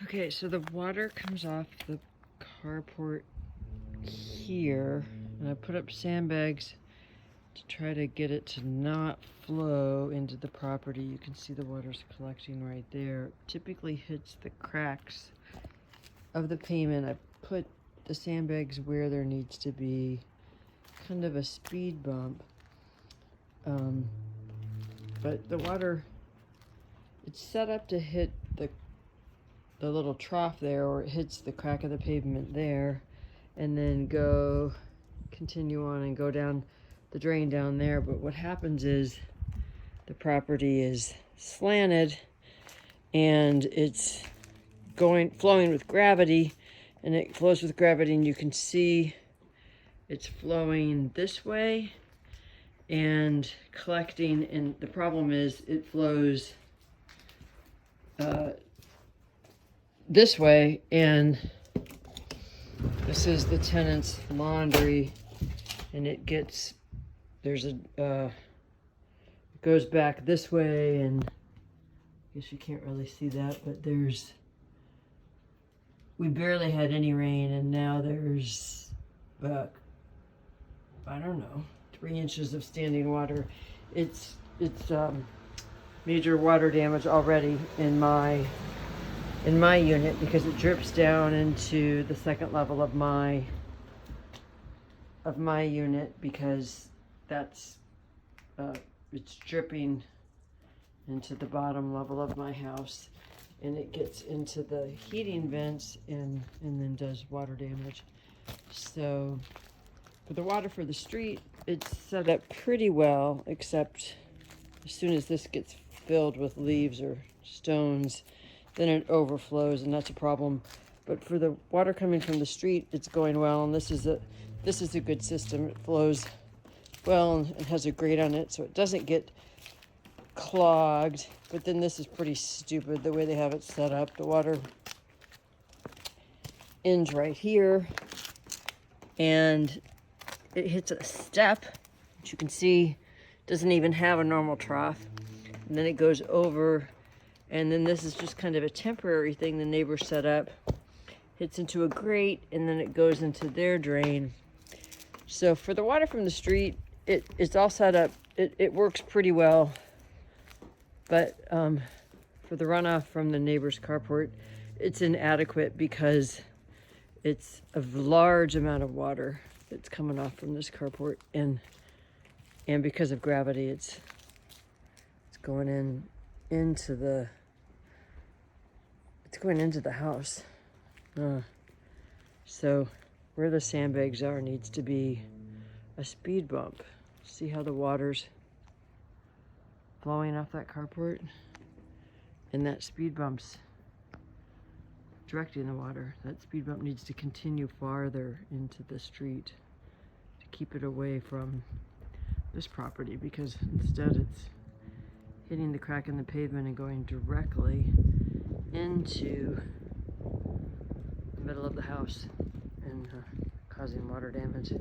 Okay, so the water comes off the carport here, and I put up sandbags to try to get it to not flow into the property. You can see the water's collecting right there. It typically hits the cracks of the pavement. I put the sandbags where there needs to be kind of a speed bump. But the water, it's set up to hit the little trough there, or it hits the crack of the pavement there, and then continue on and go down the drain down there. But what happens is the property is slanted and it's flowing with gravity, and it flows with gravity, and you can see it's flowing this way and collecting, and the problem is it flows this way, and this is the tenant's laundry, and it goes back this way, and I guess you can't really see that, but we barely had any rain, and now there's I don't know, 3 inches of standing water. It's major water damage already in my unit, because it drips down into the second level of my unit, because that's it's dripping into the bottom level of my house, and it gets into the heating vents and then does water damage. So for the water for the street, it's set up pretty well, except as soon as this gets filled with leaves or stones, then it overflows, and that's a problem. But for the water coming from the street, it's going well, and this is a good system. It flows well and has a grate on it, so it doesn't get clogged. But then this is pretty stupid, the way they have it set up. The water ends right here, and it hits a step, which you can see doesn't even have a normal trough, and then it goes over, and then this is just kind of a temporary thing the neighbor set up, hits into a grate, and then it goes into their drain. So for the water from the street, it's all set up. It works pretty well, but for the runoff from the neighbor's carport, it's inadequate, because it's a large amount of water that's coming off from this carport, and because of gravity, it's going into the house. So where the sandbags are needs to be a speed bump. See how the water's flowing off that carport, and that speed bump's directing the water. That speed bump needs to continue farther into the street to keep it away from this property, because instead it's hitting the crack in the pavement and going directly into the middle of the house and causing water damage.